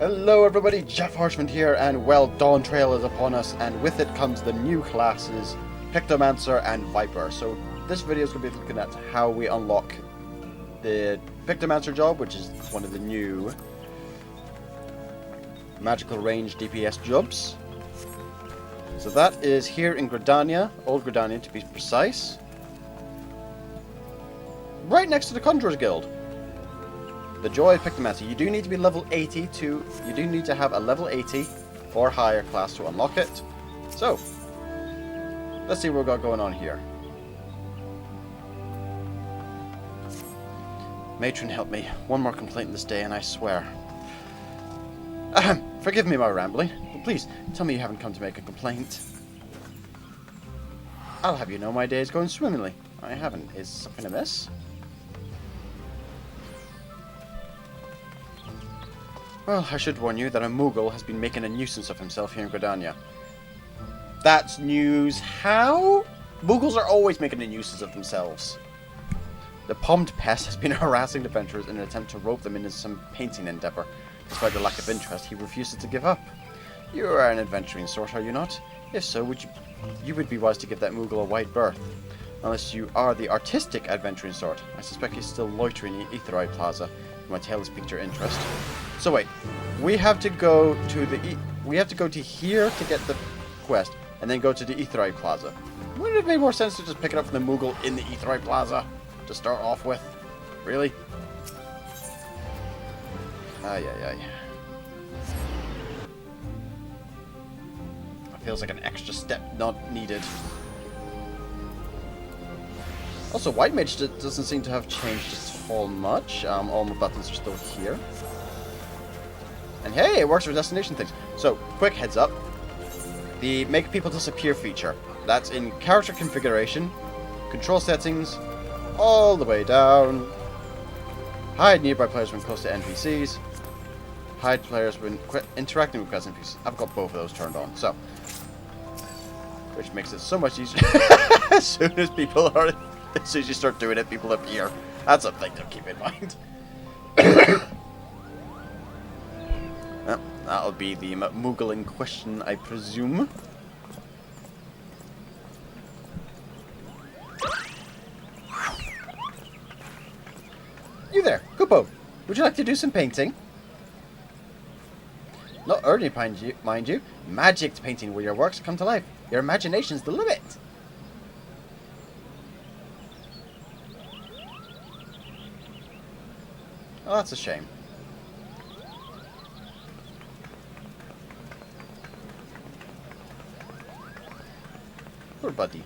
Hello everybody, JaffaArchfiend here, and well, Dawntrail is upon us, and with it comes the new classes, Pictomancer and Viper. So this video is going to be looking at how we unlock the Pictomancer job, which is one of the new magical range DPS jobs. So that is here in Gridania, Old Gridania to be precise, right next to the Conjurer's Guild. The joy of Pictomancer. You do need to be level 80 to... You do need to have a level 80 or higher class to unlock it. So, let's see what we've got going on here. Matron, help me. One more complaint this day and I swear. Ahem. Forgive me my rambling, but please, tell me you haven't come to make a complaint. I'll have you know my day is going swimmingly. I haven't. Is something amiss? Well, I should warn you that a Moogle has been making a nuisance of himself here in Gridania. That's news. How? Moogles are always making a nuisance of themselves. The Pommed Pest has been harassing the adventurers in an attempt to rope them into some painting endeavour. Despite the lack of interest, he refuses to give up. You are an adventuring sort, are you not? If so, you would be wise to give that Moogle a wide berth. Unless you are the artistic adventuring sort. I suspect he's still loitering in FFXIV Plaza. My tale has piqued your interest. So wait, we have to go to here to get the quest, and then go to the FFXIV Plaza. Wouldn't it make more sense to just pick it up from the Moogle in the FFXIV Plaza to start off with? Really? Ay. It feels like an extra step not needed. Also, White Mage doesn't seem to have changed at all much. All my buttons are still here. And hey, it works for destination things. So, quick heads up. The Make People Disappear feature. That's in character configuration, control settings, all the way down. Hide nearby players when close to NPCs. Hide players when interacting with present NPCs. I've got both of those turned on, so. Which makes it so much easier. As soon as you start doing it, people appear. That's a thing to keep in mind. Well, that'll be the Moogle in question, I presume. You there, Kupo. Would you like to do some painting? Not early, mind you. Magic painting where your works come to life. Your imagination's the limit. Oh, that's a shame. Poor buddy.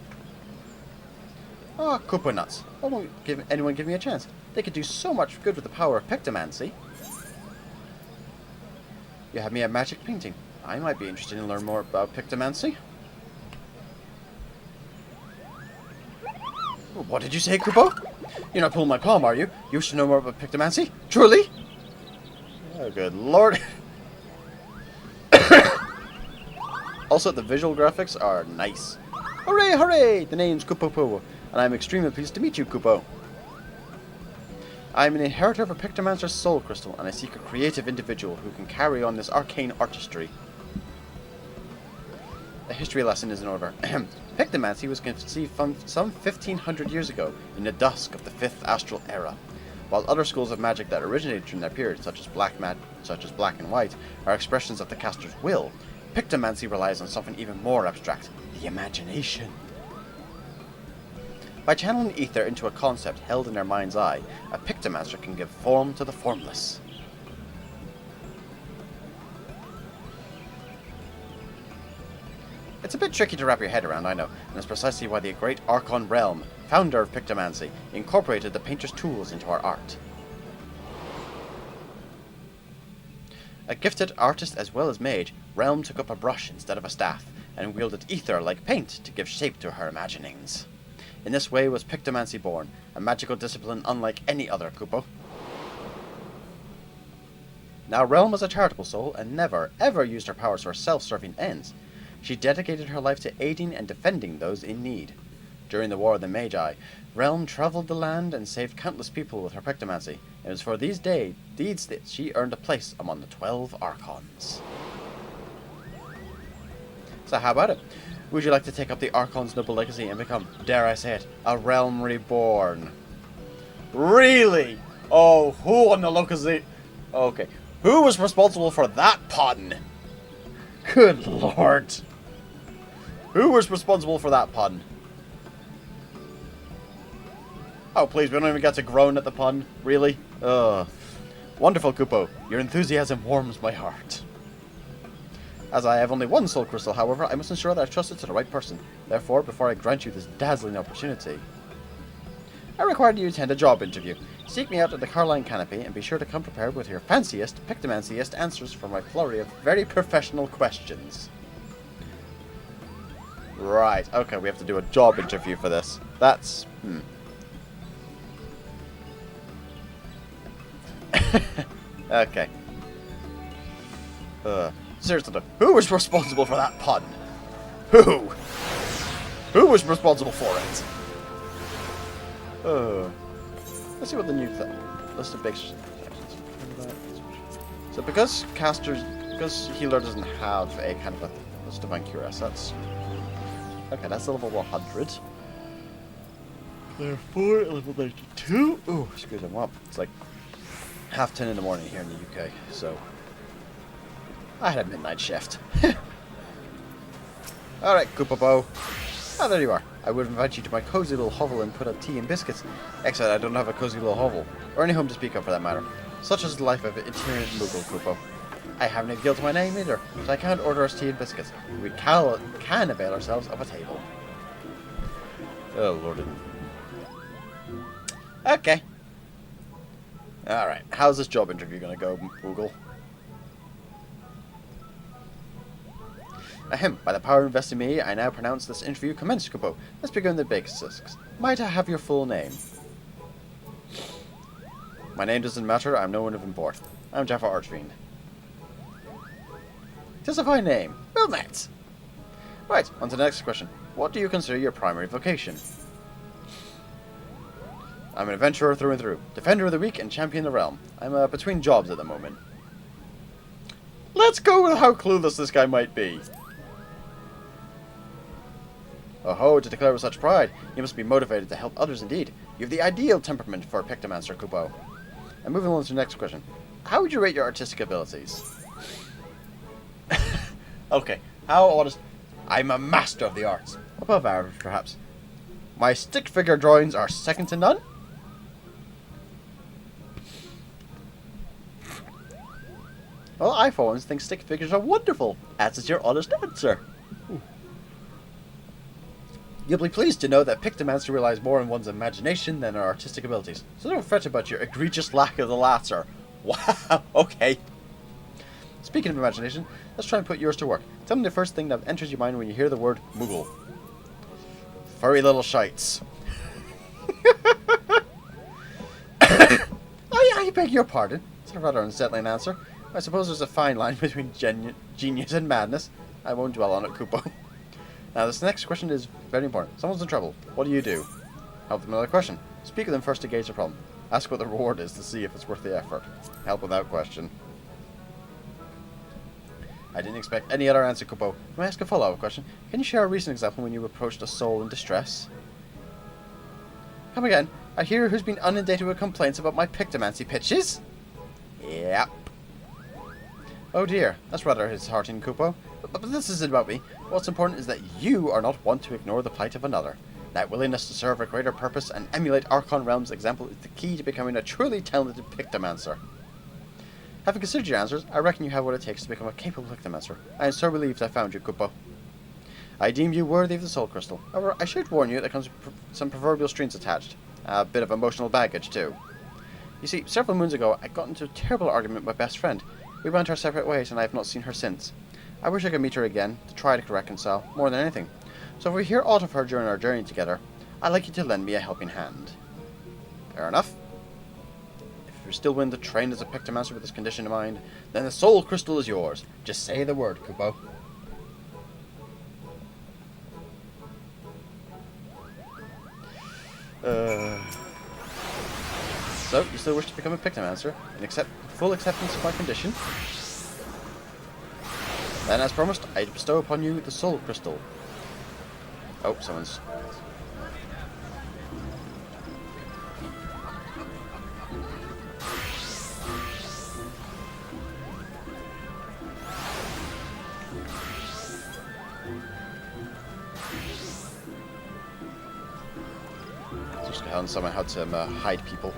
Oh, Koopa nuts. Why won't anyone give me a chance? They could do so much good with the power of Pictomancy. You have me at magic painting. I might be interested in learning more about Pictomancy. What did you say, Koopa? You're not pulling my palm, are you? You wish to know more about Pictomancy? Truly? Oh, good lord. Also, the visual graphics are nice. Hooray, hooray! The name's Kupo, and I'm extremely pleased to meet you, Kupo. I'm an inheritor of a Pictomancer's soul crystal, and I seek a creative individual who can carry on this arcane artistry. A history lesson is in order. Pictomancy was conceived from some 1500 years ago, in the dusk of the 5th Astral Era. While other schools of magic that originated during that period, such as black and white, are expressions of the caster's will, Pictomancy relies on something even more abstract, the imagination. By channeling ether into a concept held in their mind's eye, a Pictomancer can give form to the formless. It's a bit tricky to wrap your head around, I know, and that's precisely why the great Archon Realm, founder of Pictomancy, incorporated the painter's tools into our art. A gifted artist as well as mage, Realm took up a brush instead of a staff, and wielded ether like paint to give shape to her imaginings. In this way was Pictomancy born, a magical discipline unlike any other, Kupo. Now Realm was a charitable soul, and never, ever used her powers for self-serving ends. She dedicated her life to aiding and defending those in need. During the War of the Magi, Realm travelled the land and saved countless people with her Pictomancy. It was for these deeds that she earned a place among the 12 Archons. So how about it? Would you like to take up the Archon's noble legacy and become, dare I say it, a Realm Reborn? Really? Oh, who on the locus... Okay. Who was responsible for that pun? Good lord. Who was responsible for that pun? Oh, please, we don't even get to groan at the pun. Really? Ugh. Wonderful, Kupo. Your enthusiasm warms my heart. As I have only one soul crystal, however, I must ensure that I trust it to the right person. Therefore, before I grant you this dazzling opportunity, I require you to attend a job interview. Seek me out at the Carline Canopy and be sure to come prepared with your fanciest, Pictomanciest answers for my flurry of very professional questions. Right, okay, we have to do a job interview for this. That's... Okay. Seriously though, who was responsible for that pun? Who? Who was responsible for it? Let's see what the new list of big sections. So because healer doesn't have a kind of a list of uncurious, that's okay. That's level 100. Therefore, level 92. Oh, excuse me. Well, it's like 10:30 in the morning here in the UK, so I had a midnight shift. Alright, Koopa-Bo. Ah, there you are. I would invite you to my cozy little hovel and put up tea and biscuits. Except I don't have a cozy little hovel, or any home to speak of for that matter. Such is the life of an itinerant Moogle, Koopo. I haven't a guild to my name either, so I can't order us tea and biscuits. We can avail ourselves of a table. Oh, lordy. Okay. Alright, how's this job interview gonna go, Moogle? Ahem, by the power invested in me, I now pronounce this interview commenced, Kupo. Let's begin the basics. Might I have your full name? My name doesn't matter, I'm no one of import. I'm JaffaArchfiend. 'Tis a fine name. Well met. Right, on to the next question. What do you consider your primary vocation? I'm an adventurer through and through. Defender of the weak and champion of the realm. I'm between jobs at the moment. Let's go with how clueless this guy might be. Oh-ho, to declare with such pride, you must be motivated to help others indeed. You have the ideal temperament for a Pictomancer, Kupo. And moving on to the next question. How would you rate your artistic abilities? Okay, how honest... I'm a master of the arts. Above average, perhaps. My stick figure drawings are second to none? Well, I for one think stick figures are wonderful, as is your honest answer. Ooh. You'll be pleased to know that Pictomancer relies more on one's imagination than our artistic abilities, so don't fret about your egregious lack of the latter. Wow, okay. Speaking of imagination, let's try and put yours to work. Tell me the first thing that enters your mind when you hear the word Moogle. Furry little shites. I beg your pardon. It's a rather unsettling answer. I suppose there's a fine line between genius and madness. I won't dwell on it, Kupo. Now, this next question is very important. Someone's in trouble. What do you do? Help them with another question. Speak with them first to gauge the problem. Ask what the reward is to see if it's worth the effort. Help without question. I didn't expect any other answer, Kupo. May I ask a follow-up question? Can you share a recent example when you approached a soul in distress? Come again. I hear who's been inundated with complaints about my Pictomancy pitches? Yep. Oh dear, that's rather disheartening, Kupo. But this isn't about me. What's important is that you are not one to ignore the plight of another. That willingness to serve a greater purpose and emulate Archon Realm's example is the key to becoming a truly talented Pictomancer. Having considered your answers, I reckon you have what it takes to become a capable Pictomancer. I am so relieved I found you, Kupo. I deem you worthy of the Soul Crystal. However, I should warn you that comes with some proverbial strings attached. A bit of emotional baggage, too. You see, several moons ago, I got into a terrible argument with my best friend. We went our separate ways, and I have not seen her since. I wish I could meet her again, to try to reconcile, more than anything. So if we hear aught of her during our journey together, I'd like you to lend me a helping hand. Fair enough. If you're still willing to train as a Pictomancer with this condition in mind, then the Soul Crystal is yours. Just say the word, Kupo. So, you still wish to become a Pictomancer and accept full acceptance of my condition? Then, as promised, I bestow upon you the Soul Crystal. Oh, someone's... Just found someone had to hide people.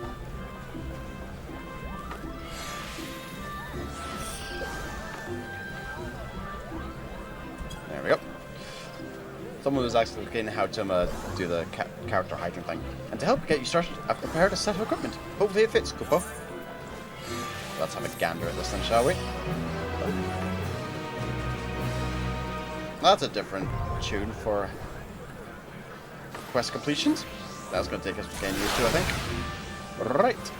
There we go. Someone was actually looking how to do the character hiding thing. And to help get you started, I've prepared a set of equipment. Hopefully it fits, Kupo. Let's have a gander at this then, shall we? That's a different tune for quest completions. That's going to take us getting used to, I think. Right.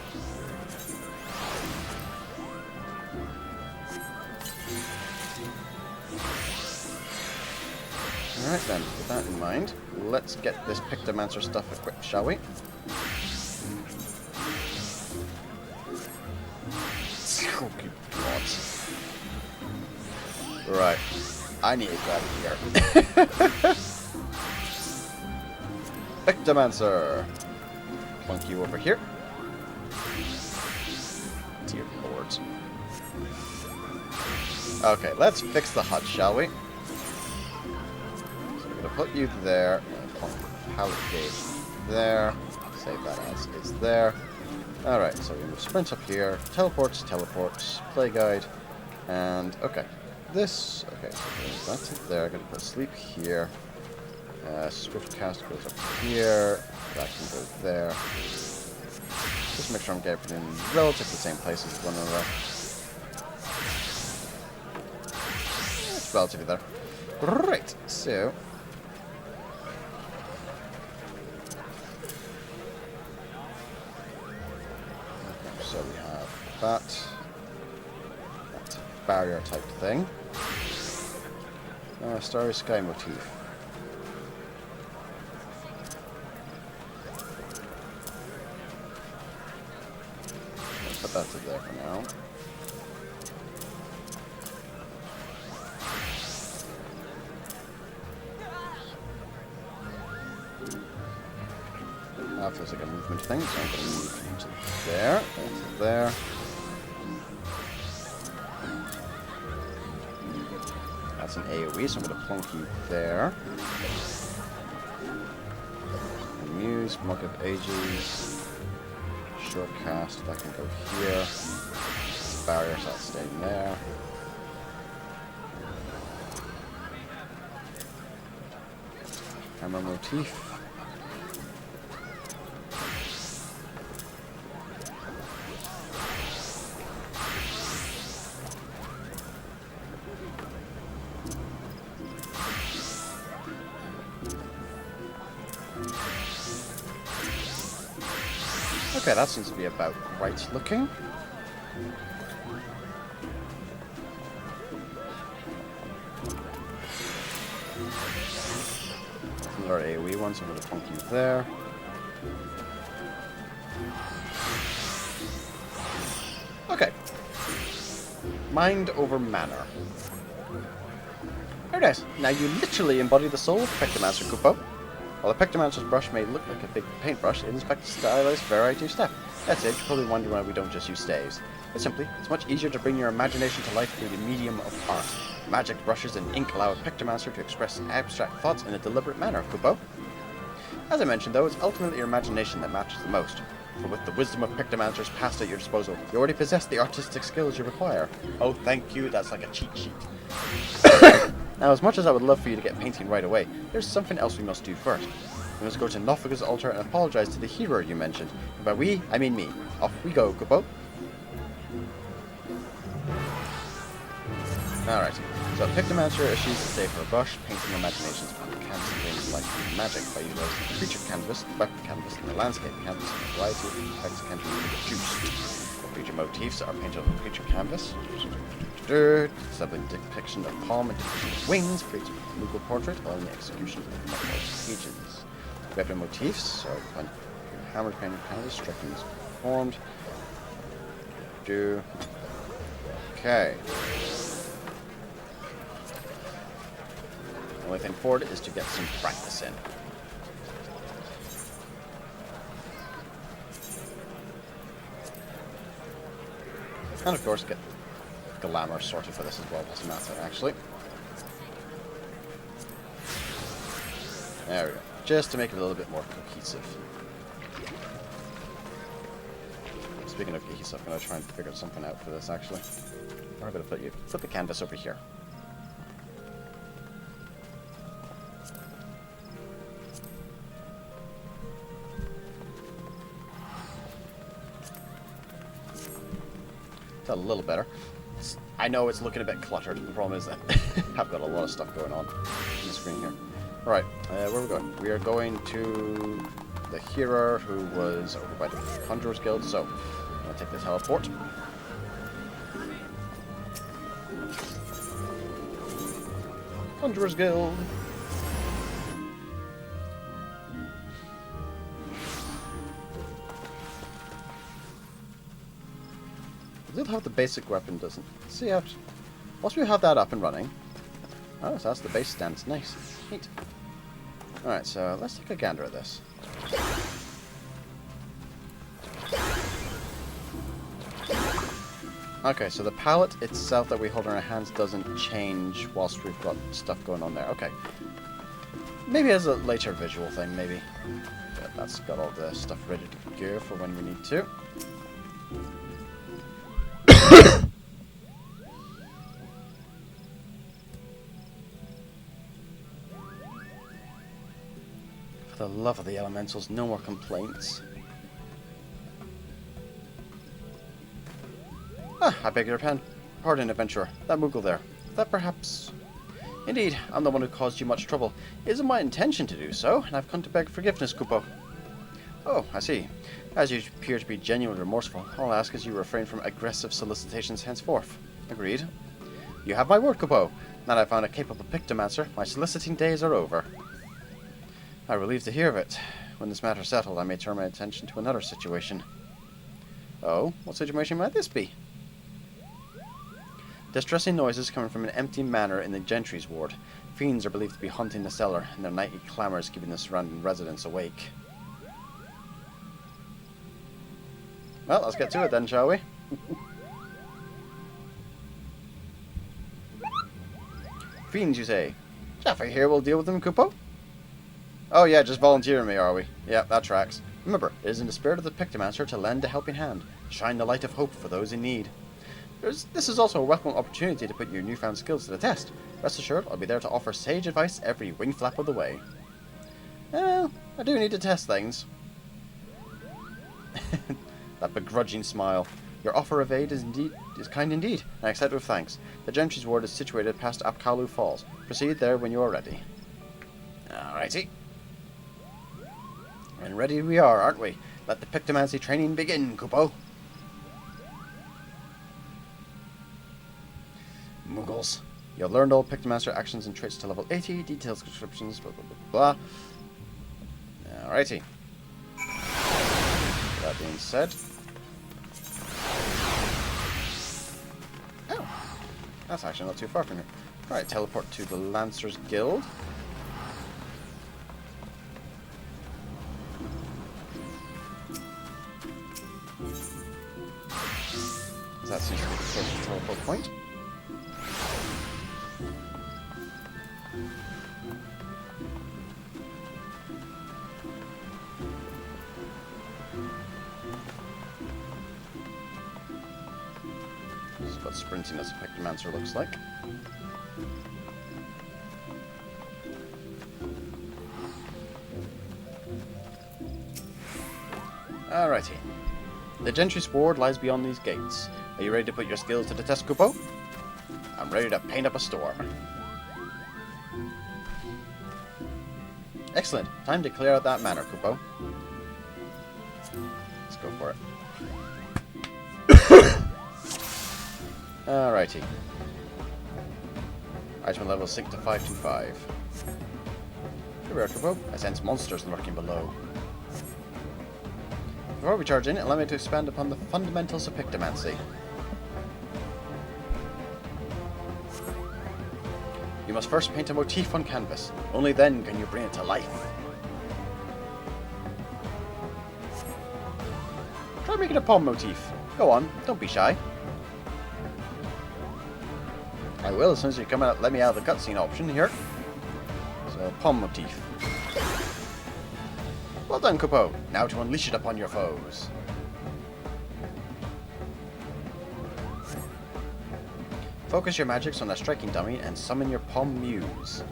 Alright then, with that in mind, let's get this Pictomancer stuff equipped, shall we? Oh, good God. Right. I need to grab here. Pictomancer! Plunk you over here. Dear lords. Okay, let's fix the hut, shall we? So we're gonna put you there. Plunk the pallet gate there. Save that as is there. Alright, so we're gonna sprint up here. Teleports, play guide. And, okay. This, okay, so that's it there. Gonna put sleep here. Swift cast goes up here. That can go there. Just make sure I'm getting in relatively the same places as one another. It's relatively there. Right, so. Okay, so we have that. That's a barrier type thing. Starry sky motif. Put that to there for now. That feels like a movement thing, so I'm going to move you to there, to there. That's an AoE, so I'm going to plunk you there. Muse, Mug of Ages. Short cast, that can go here. Barriers, that's staying there. Hammer motif. Okay, that seems to be about right looking. Another AoE one, so I'm going to plunk you there. Okay. Mind over manner. Very nice. Now you literally embody the soul of Pictomancer, Kupo. While the Pictomancer's brush may look like a big paintbrush, it inspects a stylized variety of step. That's it, you're probably wondering why we don't just use staves. But simply, it's much easier to bring your imagination to life through the medium of art. Magic brushes and ink allow a Pictomancer to express abstract thoughts in a deliberate manner, Kupo. As I mentioned though, it's ultimately your imagination that matters the most. For with the wisdom of Pictomancers passed at your disposal, you already possess the artistic skills you require. Oh, thank you, that's like a cheat sheet. Now, as much as I would love for you to get painting right away, there's something else we must do first. We must go to Nofaga's altar and apologize to the hero you mentioned. And by we, I mean me. Off we go, Kupo. Alright, so Pictomancer issues a save for a brush, painting imaginations upon the canvas and brings life to magic by utilizing the creature canvas, the weapon canvas, and the landscape canvas, and a variety of effects can be produced. Creature motifs are painted on the creature canvas. Subtle depiction of palm and depiction of wings creates a Moogle portrait, allowing the execution of multiple pages. Weapon motifs are on hammer painted canvas, striking transformed. Okay. The only thing forward is to get some practice in. And of course get glamour sorted for this as well, doesn't matter actually. There we go. Just to make it a little bit more cohesive. Speaking of cohesive, I'm going to try and figure something out for this actually. I'm going to put the canvas over here. It's a little better. I know it's looking a bit cluttered. The problem is that I've got a lot of stuff going on the screen here. Alright, where are we going? We are going to the hero who was over by the Conjurer's Guild, so I'm going to take the teleport. Conjurer's Guild! I did have the basic weapon, doesn't it? See how... Once we have that up and running... Oh, so that's the base stance. Nice. Neat. Alright, so let's take a gander at this. Okay, so the palette itself that we hold in our hands doesn't change whilst we've got stuff going on there. Okay. Maybe as a later visual thing, maybe. Yeah, that's got all the stuff ready to go for when we need to. For the love of the elementals, no more complaints. Ah, I beg your pardon, adventurer. That Moogle there. That perhaps... Indeed, I'm the one who caused you much trouble. It isn't my intention to do so, and I've come to beg forgiveness, Kupo. Oh, I see. As you appear to be genuinely remorseful, all I'll ask is you refrain from aggressive solicitations henceforth. Agreed. You have my word, Kupo. Now that I've found a capable Pictomancer, my soliciting days are over. I'm relieved to hear of it. When this matter is settled, I may turn my attention to another situation. Oh, what situation might this be? Distressing noises coming from an empty manor in the Gentry's ward. Fiends are believed to be haunting the cellar, and their nightly clamours keeping the surrounding residents awake. Well, let's get to it then, shall we? Fiends, you say? Jaffa here will deal with them, Kupo? Oh yeah, just volunteering me, are we? Yeah, that tracks. Remember, it is in the spirit of the Pictomancer to lend a helping hand, shine the light of hope for those in need. This is also a welcome opportunity to put your newfound skills to the test. Rest assured, I'll be there to offer sage advice every wing flap of the way. Well, I do need to test things. That begrudging smile. Your offer of aid is kind indeed, and I accept with thanks. The Gentry's ward is situated past Apkalu Falls. Proceed there when you are ready. Alrighty. And ready we are, aren't we? Let the Pictomancy training begin, Kupo. Moogles. You've learned all Pictomancer actions and traits to level 80, details, descriptions, blah blah blah blah. Alrighty. That being said... Oh! That's actually not too far from here. Alright, teleport to the Lancer's Guild. That seems to be the closest teleport point. This is what sprinting as a Pictomancer looks like. Alrighty. The Gentry's ward lies beyond these gates. Are you ready to put your skills to the test, Kupo? I'm ready to paint up a storm. Excellent. Time to clear out that manor, Kupo. Let's go for it. Alrighty. Item level sink to 525. Here we are, Kupo. I sense monsters lurking below. Before we charge in, allow me to expand upon the fundamentals of Pictomancy. You must first paint a motif on canvas. Only then can you bring it to life. Try making a palm motif. Go on, don't be shy. I will as soon as you come out. Let me out of the cutscene option here. So, palm motif. Well done, Kupo. Now to unleash it upon your foes. Focus your magics on a striking dummy and summon your palm muse.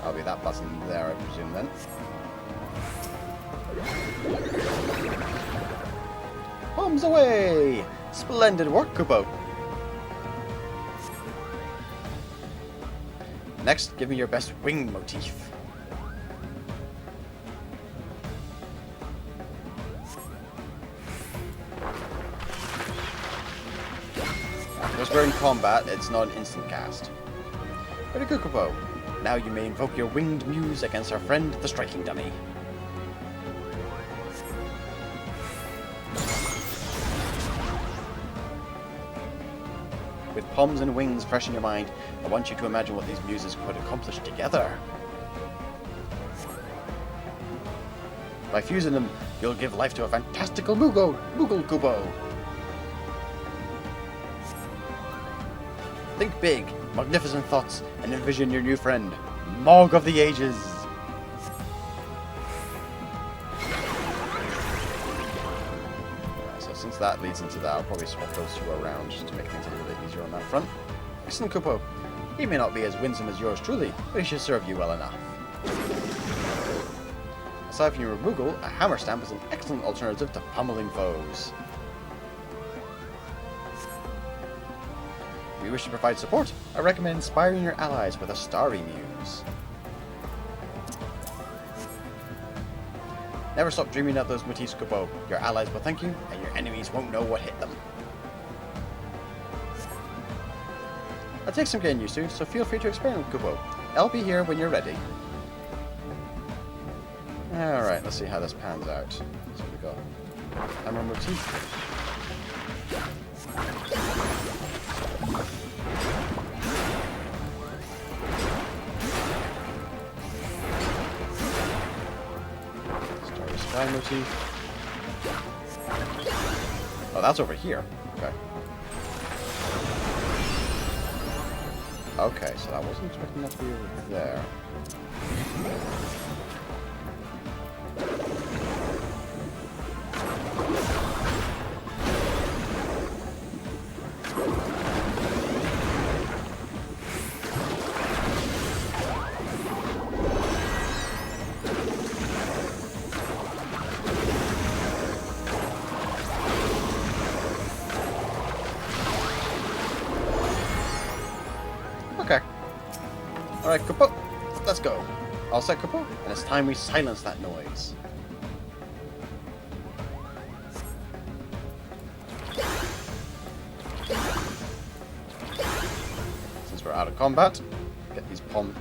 I'll be that button there, I presume, then. Palms away! Splendid work, Kupo. Next, give me your best wing motif. Because we're in combat, it's not an instant cast. Very good, Kupo. Now you may invoke your winged muse against our friend, the striking dummy. With palms and wings fresh in your mind, I want you to imagine what these muses could accomplish together. By fusing them, you'll give life to a fantastical Moogle Kupo. Think big, magnificent thoughts, and envision your new friend, Mog of the Ages. So since that leads into that, I'll probably swap those two around just to make things a little bit easier on that front. Excellent, Kupo. He may not be as winsome as yours truly, but he should serve you well enough. Aside from your Moogle, a hammer stamp is an excellent alternative to pummeling foes. If you wish to provide support, I recommend inspiring your allies with a starry muse. Never stop dreaming up those motifs, Kupo. Your allies will thank you, and your enemies won't know what hit them. I'll take some getting used to, so feel free to experiment, Kupo. I'll be here when you're ready. Alright, let's see how this pans out. So we got hammer motif. Starry sky motif. Oh, that's over here. Okay. Okay, so I wasn't expecting that to be over there. Okay. Alright, Kupo, let's go. All set, Kupo, and it's time we silence that noise. Since we're out of combat, get these palm.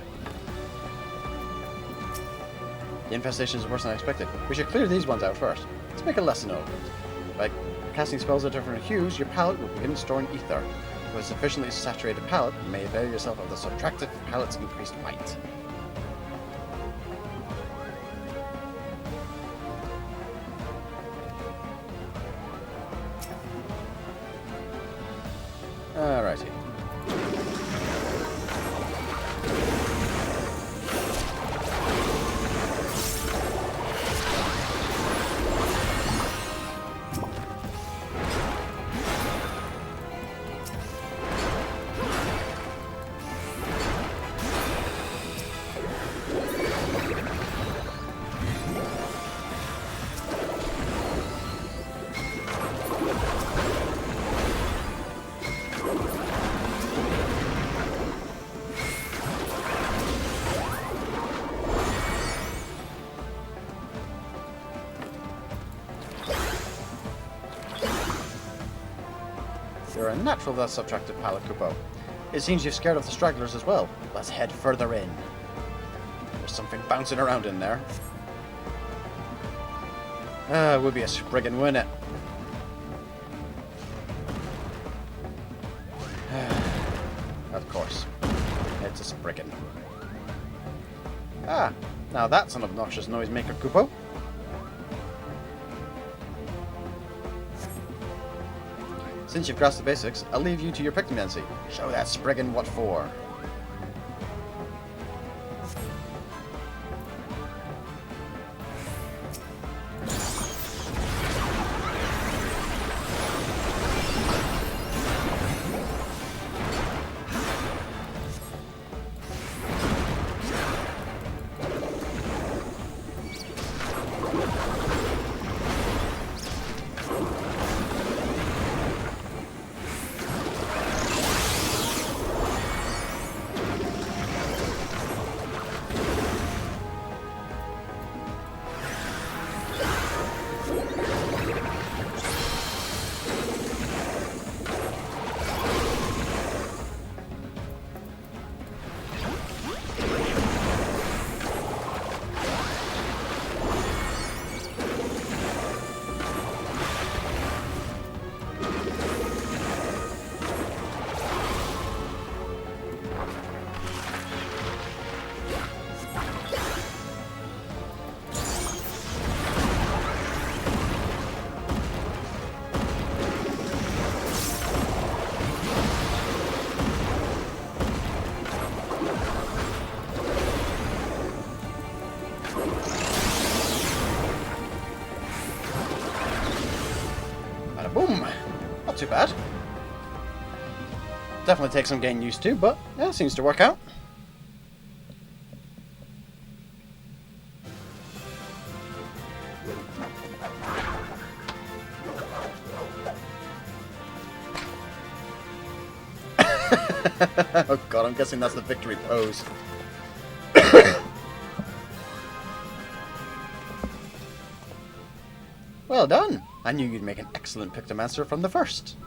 The infestation is worse than I expected. We should clear these ones out first. Let's make a lesson of it. By casting spells of different hues, your palette will begin storing ether. With a sufficiently saturated palette, you may avail yourself of the subtractive palette's increased might. Alrighty. You're a natural with that subtractive palette, Kupo. It seems you've scared off the stragglers as well. Let's head further in. There's something bouncing around in there. It would be a Spriggan, wouldn't it? Of course. It's a Spriggan. Ah, now that's an obnoxious noisemaker, Kupo. Since you've grasped the basics, I'll leave you to your Pictomancy. Show that Spriggan what for. Boom! Not too bad. Definitely takes some getting used to, but yeah, seems to work out. Oh god, I'm guessing that's the victory pose. Well done! I knew you'd make an excellent Pictomancer from the first.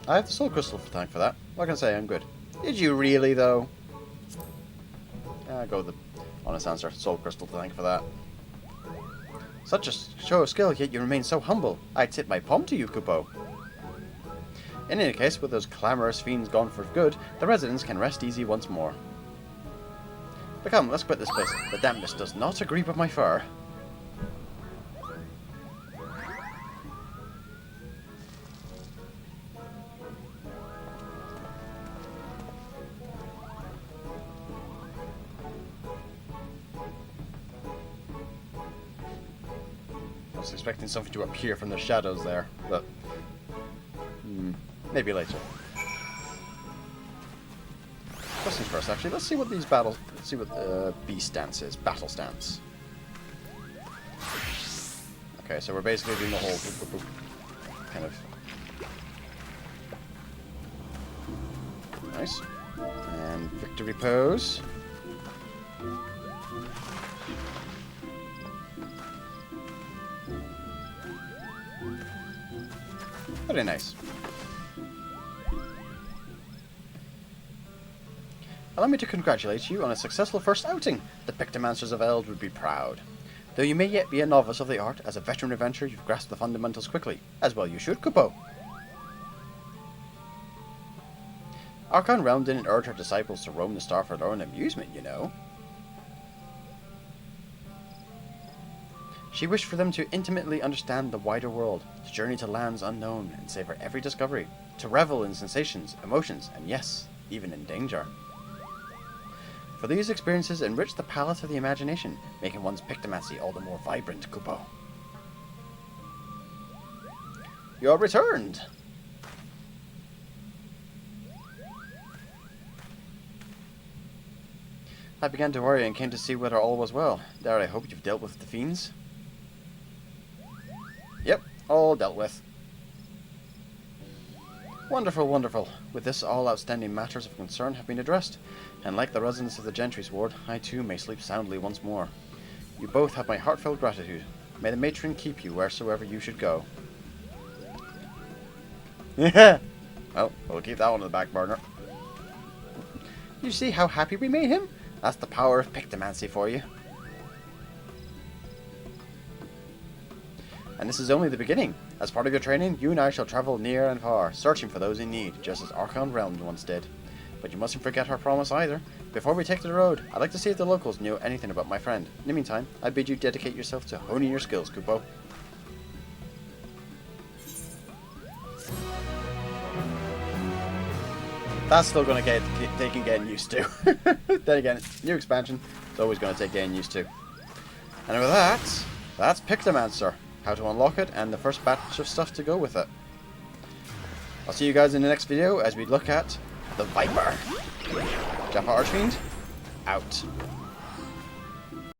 I have the soul crystal to thank for that. What can I say? I'm good. Did you really, though? Go with the honest answer. Soul crystal to thank for that. Such a show of skill, yet you remain so humble. I tip my palm to you, Kupo. In any case, with those clamorous fiends gone for good, the residents can rest easy once more. But come, let's quit this place. The dampness does not agree with my fur. I was expecting something to appear from the shadows there, but maybe later. First things first, actually, let's see what B stance is. Battle stance. Okay, so we're basically doing the whole boop, boop, boop, kind of. Nice. And victory pose. Very nice. Allow me to congratulate you on a successful first outing. The Pictomancers of Eld would be proud. Though you may yet be a novice of the art, as a veteran adventurer you've grasped the fundamentals quickly. As well you should, Kupo. Archon Realm didn't urge her disciples to roam the star for their own amusement, you know. She wished for them to intimately understand the wider world, to journey to lands unknown and savor every discovery, to revel in sensations, emotions, and yes, even in danger. For these experiences enrich the palate of the imagination, making one's Pictomancy all the more vibrant, Kupo. You're returned! I began to worry and came to see whether all was well. There, I hope you've dealt with the fiends. Yep, all dealt with. Wonderful, wonderful. With this, all outstanding matters of concern have been addressed, and like the residents of the Gentry's ward, I too may sleep soundly once more. You both have my heartfelt gratitude. May the matron keep you wheresoever you should go. Yeah. Well, we'll keep that one in the back burner. You see how happy we made him? That's the power of Pictomancy for you. And this is only the beginning. As part of your training, you and I shall travel near and far, searching for those in need, just as Archon Realm once did. But you mustn't forget our promise either. Before we take to the road, I'd like to see if the locals knew anything about my friend. In the meantime, I bid you dedicate yourself to honing your skills, Kupo. That's still going to take getting used to. Then again, new expansion, it's always going to take getting used to. And with that, that's Pictomancer. How to unlock it, and the first batch of stuff to go with it. I'll see you guys in the next video as we look at the Viper. JaffaArchfiend, out.